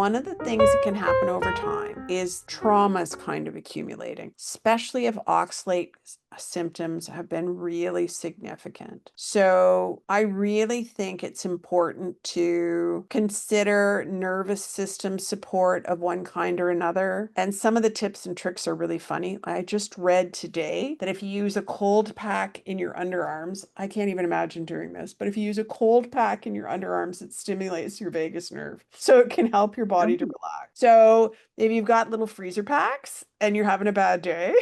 one of the things that can happen over time is traumas kind of accumulating, especially if oxalate symptoms have been really significant. So I really think it's important to consider nervous system support of one kind or another. And some of the tips and tricks are really funny. I just read today that if you use a cold pack in your underarms, I can't even imagine doing this, but if you use a cold pack in your underarms, it stimulates your vagus nerve. So it can help your body to relax. So if you've got little freezer packs and you're having a bad day,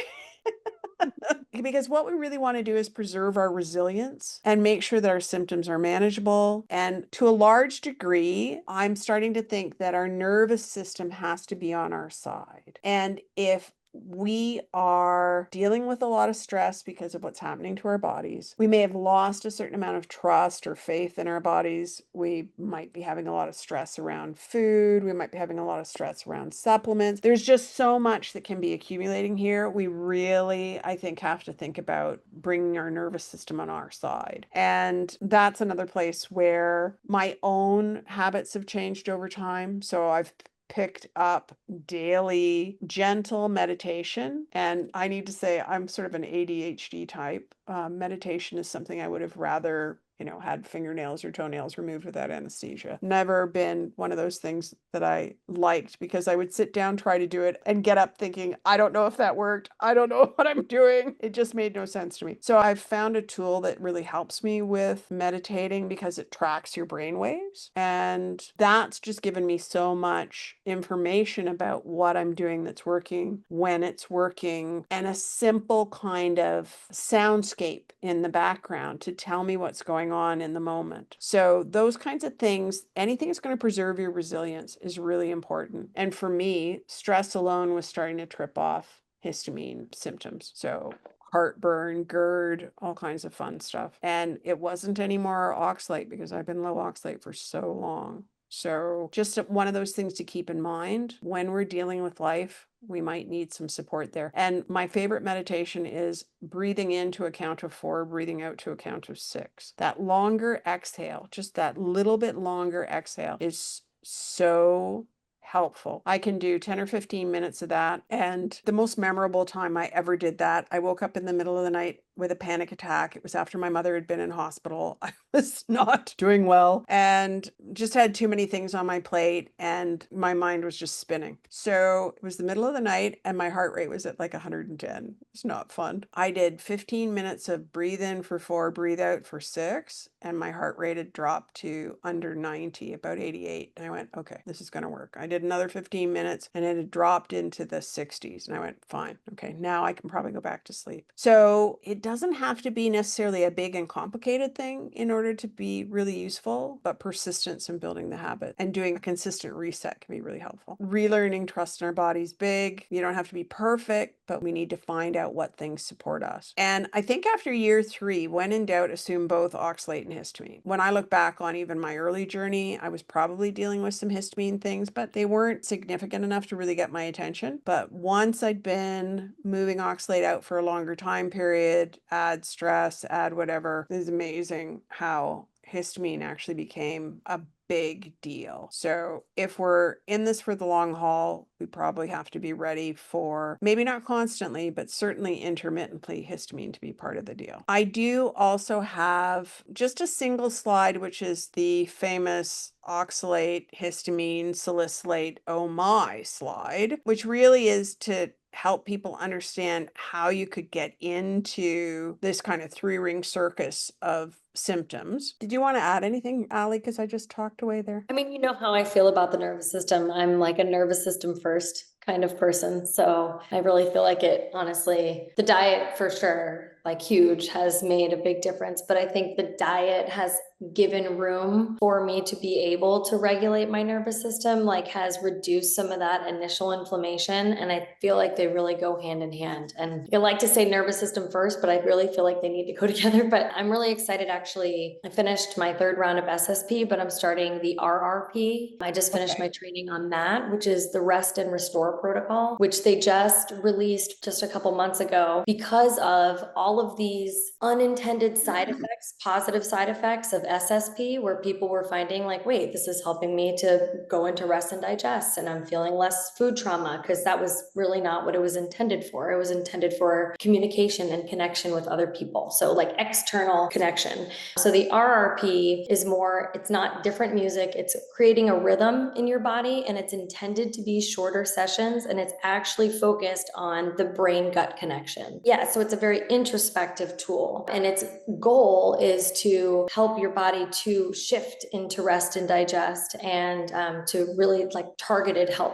because what we really want to do is preserve our resilience and make sure that our symptoms are manageable. And to a large degree, I'm starting to think that our nervous system has to be on our side. And if we are dealing with a lot of stress because of what's happening to our bodies, we may have lost a certain amount of trust or faith in our bodies. We might be having a lot of stress around food. We might be having a lot of stress around supplements. There's just so much that can be accumulating here. We really, I think, have to think about bringing our nervous system on our side. And that's another place where my own habits have changed over time. So I've picked up daily gentle meditation. And I need to say, I'm sort of an ADHD type. Meditation is something I would have rather had fingernails or toenails removed without anesthesia. Never been one of those things that I liked because I would sit down, try to do it, and get up thinking, I don't know if that worked. I don't know what I'm doing. It just made no sense to me. So I've found a tool that really helps me with meditating because it tracks your brain waves. And that's just given me so much information about what I'm doing that's working, when it's working, and a simple kind of soundscape in the background to tell me what's going on in the moment. So those kinds of things, anything that's going to preserve your resilience is really important. And for me, stress alone was starting to trip off histamine symptoms. So heartburn, GERD, all kinds of fun stuff. And it wasn't anymore oxalate because I've been low oxalate for so long. So just one of those things to keep in mind when we're dealing with life. We might need some support there. And my favorite meditation is breathing in to a count of 4, breathing out to a count of 6. That longer exhale, just that little bit longer exhale is so helpful. I can do 10 or 15 minutes of that. And the most memorable time I ever did that, I woke up in the middle of the night with a panic attack. It was after my mother had been in hospital. I was not doing well and just had too many things on my plate and my mind was just spinning. So it was the middle of the night and my heart rate was at like 110. It's not fun. I did 15 minutes of breathe in for 4, breathe out for 6, and my heart rate had dropped to under 90, about 88. And I went, okay, this is going to work. I did another 15 minutes and it had dropped into the 60s. And I went, fine. Okay, now I can probably go back to sleep. So it doesn't have to be necessarily a big and complicated thing in order to be really useful, but persistence in building the habit and doing a consistent reset can be really helpful. Relearning trust in our body's big. You don't have to be perfect, but we need to find out what things support us. And I think after year 3, when in doubt, assume both oxalate and histamine. When I look back on even my early journey, I was probably dealing with some histamine things, but they weren't significant enough to really get my attention. But once I'd been moving oxalate out for a longer time period, add stress, add whatever. It's amazing how histamine actually became a big deal. So if we're in this for the long haul, we probably have to be ready for maybe not constantly, but certainly intermittently histamine to be part of the deal. I do also have just a single slide, which is the famous oxalate, histamine, salicylate, oh my slide, which really is to help people understand how you could get into this kind of 3-ring circus of symptoms. Did you want to add anything, Allie? Because I just talked away there. I mean, you know how I feel about the nervous system. I'm like a nervous system first kind of person. So I really feel like it, honestly, the diet for sure, like huge, has made a big difference. But I think the diet has given room for me to be able to regulate my nervous system, like has reduced some of that initial inflammation. And I feel like they really go hand in hand. And I like to say nervous system first, but I really feel like they need to go together. But I'm really excited. Actually, I finished my 3rd round of SSP, but I'm starting the RRP. I just finished my training on that, which is the rest and restore protocol, which they just released just a couple months ago because of all of these unintended side effects, positive side effects of SSP, where people were finding like, wait, this is helping me to go into rest and digest, and I'm feeling less food trauma, because that was really not what it was intended for. It was intended for communication and connection with other people. So like external connection. So the RRP is more, it's not different music, it's creating a rhythm in your body, and it's intended to be shorter sessions, and it's actually focused on the brain gut connection. Yeah, so it's a very introspective tool, and its goal is to help your body to shift into rest and digest, and to really like targeted help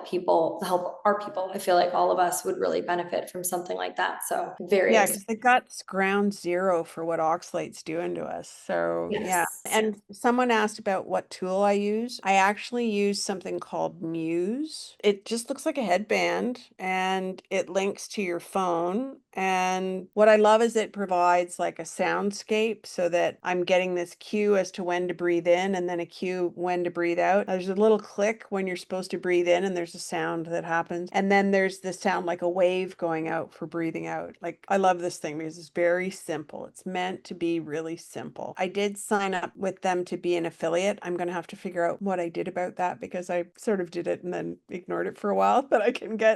our people. I feel like all of us would really benefit from something like that. So very Yeah, excited. because the gut's ground zero for what oxalate's doing to us. So yeah. Yes. And someone asked about what tool I use. I actually use something called Muse. It just looks like a headband and it links to your phone. And what I love is it provides like a soundscape so that I'm getting this cue as to when to breathe in and then a cue when to breathe out. There's a little click when you're supposed to breathe in and there's a sound that happens. And then there's the sound like a wave going out for breathing out. Like I love this thing because it's very simple. It's meant to be really simple. I did sign up with them to be an affiliate. I'm going to have to figure out what I did about that because I sort of did it and then ignored it for a while. But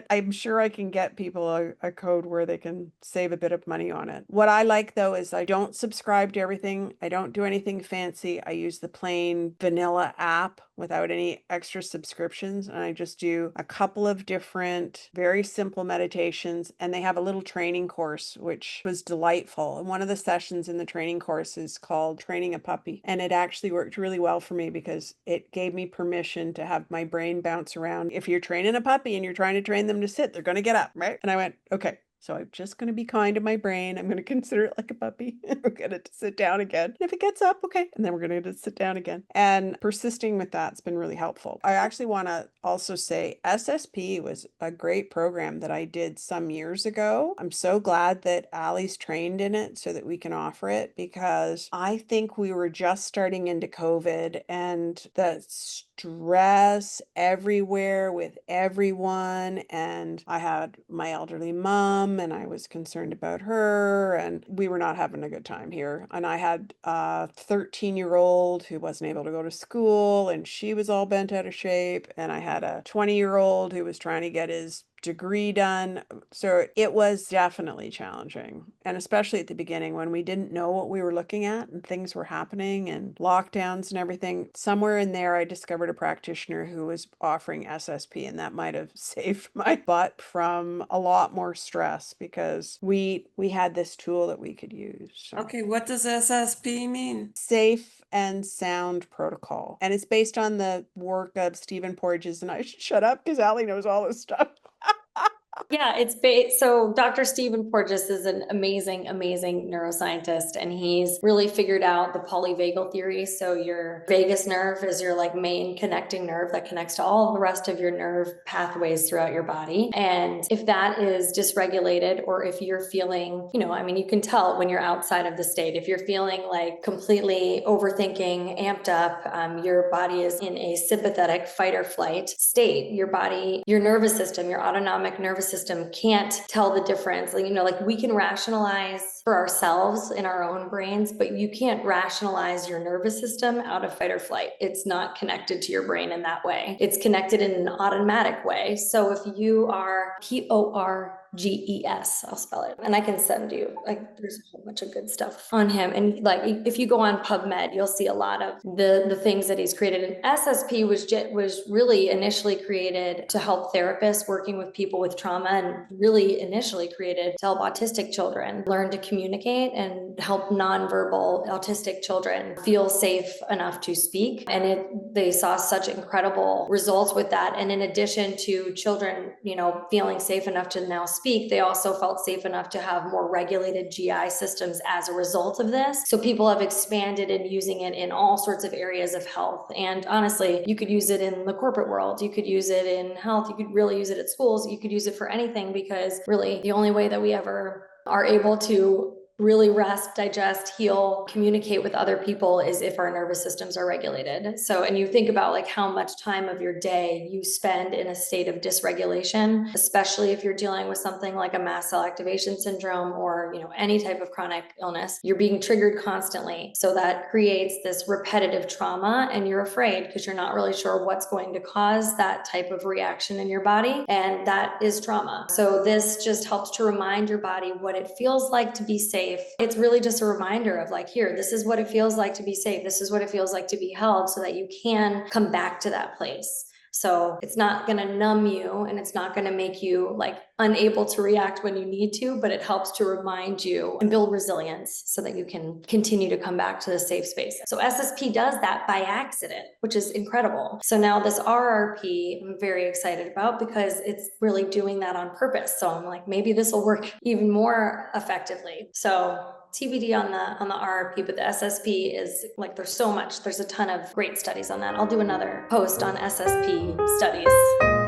I'm sure I can get people a code where they can save a bit of money on it. What I like though is I don't subscribe to everything. I don't do anything fancy. I use the plain vanilla app without any extra subscriptions. And I just do a couple of different, very simple meditations. And they have a little training course, which was delightful. And one of the sessions in the training course is called Training a Puppy. And it actually worked really well for me because it gave me permission to have my brain bounce around. If you're training a puppy and you're trying to train them to sit, they're going to get up, right? And I went, okay. So I'm just going to be kind to my brain. I'm going to consider it like a puppy. We're going to sit down again. And if it gets up, okay. And then we're going to sit down again. And persisting with that's been really helpful. I actually want to also say SSP was a great program that I did some years ago. I'm so glad that Allie's trained in it so that we can offer it because I think we were just starting into COVID and the stress everywhere with everyone. And I had my elderly mom and I was concerned about her and we were not having a good time here. And I had a 13-year-old who wasn't able to go to school and she was all bent out of shape. And I had a 20-year-old who was trying to get his degree done. So it was definitely challenging. And especially at the beginning when we didn't know what we were looking at and things were happening and lockdowns and everything. Somewhere in there, I discovered a practitioner who was offering SSP, and that might have saved my butt from a lot more stress because we had this tool that we could use. So. Okay, what does SSP mean? Safe and sound protocol. And it's based on the work of Stephen Porges. And I should shut up because Allie knows all this stuff. Yeah, it's so Dr. Stephen Porges is an amazing, amazing neuroscientist, and he's really figured out the polyvagal theory. So your vagus nerve is your like main connecting nerve that connects to all the rest of your nerve pathways throughout your body. And if that is dysregulated, or if you're feeling, I mean, you can tell when you're outside of the state, if you're feeling like completely overthinking, amped up, your body is in a sympathetic fight or flight state. Your body, your nervous system, your autonomic nervous system can't tell the difference. Like we can rationalize for ourselves in our own brains, but you can't rationalize your nervous system out of fight or flight. It's not connected to your brain in that way. It's connected in an automatic way. So if you are Porges, I'll spell it. And I can send you, like, there's a whole bunch of good stuff on him. And like, if you go on PubMed, you'll see a lot of the things that he's created. And SSP was really initially created to help therapists working with people with trauma, and really initially created to help autistic children learn to communicate and help nonverbal autistic children feel safe enough to speak. And they saw such incredible results with that. And in addition to children, feeling safe enough to now speak, they also felt safe enough to have more regulated GI systems as a result of this. So people have expanded in using it in all sorts of areas of health. And honestly, you could use it in the corporate world. You could use it in health. You could really use it at schools. You could use it for anything, because really the only way that we ever are able to really rest, digest, heal, communicate with other people is if our nervous systems are regulated. So, and you think about like how much time of your day you spend in a state of dysregulation, especially if you're dealing with something like a mast cell activation syndrome or, you know, any type of chronic illness, you're being triggered constantly. So that creates this repetitive trauma, and you're afraid because you're not really sure what's going to cause that type of reaction in your body. And that is trauma. So this just helps to remind your body what it feels like to be safe. It's really just a reminder of like, here, this is what it feels like to be safe. This is what it feels like to be held, so that you can come back to that place. So it's not going to numb you, and it's not going to make you like unable to react when you need to, but it helps to remind you and build resilience so that you can continue to come back to the safe space. So SSP does that by accident, which is incredible. So now this RRP, I'm very excited about because it's really doing that on purpose. So I'm like, maybe this will work even more effectively. So TBD on the RRP, but the SSP is like, there's a ton of great studies on that. I'll do another post on SSP studies.